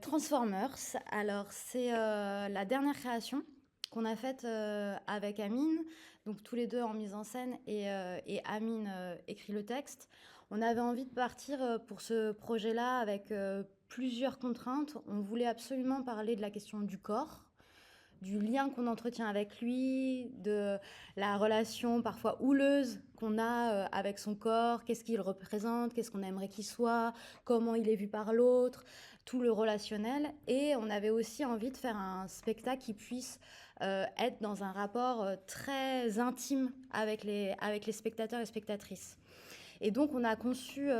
Transformers, alors c'est, la dernière création qu'on a faite, avec Amine, donc tous les 2 en mise en scène et Amine, écrit le texte. On avait envie de partir, pour ce projet-là avec, plusieurs contraintes. On voulait absolument parler de la question du corps, du lien qu'on entretient avec lui, de la relation parfois houleuse qu'on a avec son corps, qu'est-ce qu'il représente, qu'est-ce qu'on aimerait qu'il soit, comment il est vu par l'autre, tout le relationnel. Et on avait aussi envie de faire un spectacle qui puisse être dans un rapport très intime avec les spectateurs et spectatrices. Et donc, on a conçu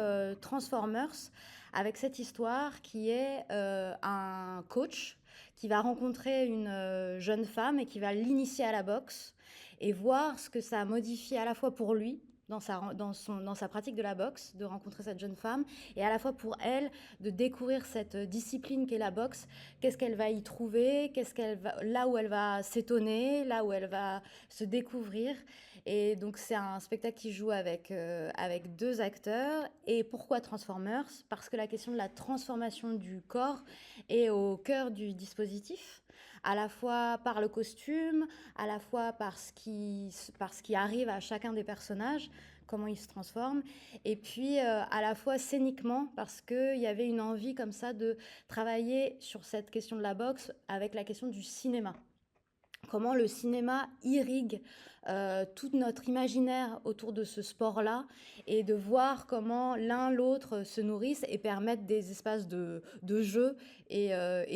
Transformers avec cette histoire qui est un coach qui va rencontrer une jeune femme et qui va l'initier à la boxe et voir ce que ça modifie à la fois pour lui dans sa pratique de la boxe, de rencontrer cette jeune femme, et à la fois pour elle, de découvrir cette discipline qu'est la boxe, qu'est-ce qu'elle va y trouver, là où elle va s'étonner, là où elle va se découvrir. Et donc c'est un spectacle qui joue avec 2 acteurs. Et pourquoi Transformers? Parce que la question de la transformation du corps est au cœur du dispositif, à la fois par le costume, à la fois par ce qui arrive à chacun des personnages, comment ils se transforment, et puis à la fois scéniquement, parce qu'il y avait une envie comme ça de travailler sur cette question de la boxe avec la question du cinéma. Comment le cinéma irrigue tout notre imaginaire autour de ce sport-là, et de voir comment l'un l'autre se nourrissent et permettent des espaces de jeu et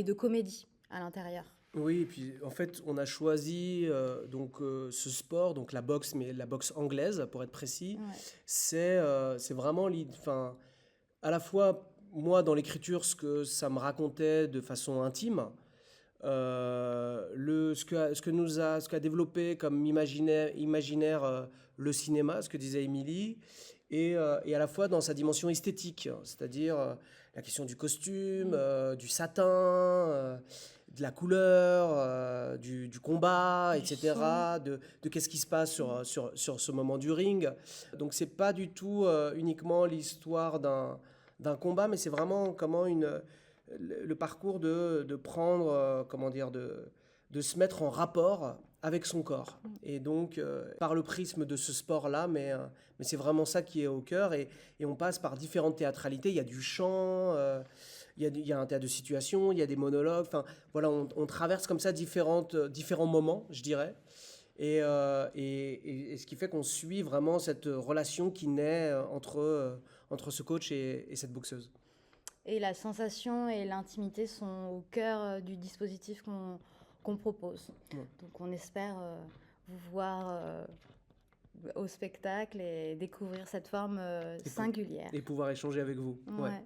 de comédie à l'intérieur. Oui, et puis en fait, on a choisi ce sport, donc la boxe, mais la boxe anglaise pour être précis. Ouais. C'est vraiment enfin, à la fois moi dans l'écriture ce que ça me racontait de façon intime, ce qu'a développé comme imaginaire le cinéma, ce que disait Émilie, et à la fois dans sa dimension esthétique, c'est-à-dire la question du costume, du satin, de la couleur, du combat, Du son. etc., de qu'est-ce qui se passe sur ce moment du ring. Donc c'est pas du tout uniquement l'histoire d'un combat, mais c'est vraiment comment le parcours de prendre, comment dire, de se mettre en rapport avec son corps. Et donc, par le prisme de ce sport-là, mais c'est vraiment ça qui est au cœur. Et on passe par différentes théâtralités. Il y a du chant, il y a un théâtre de situation, il y a des monologues. Enfin, voilà, on traverse comme ça différents moments, je dirais. Et ce qui fait qu'on suit vraiment cette relation qui naît entre ce coach et cette boxeuse. Et la sensation et l'intimité sont au cœur du dispositif qu'on propose. Ouais. Donc on espère vous voir au spectacle et découvrir cette forme Et, pour- singulière. et pouvoir échanger avec vous. Ouais. Ouais.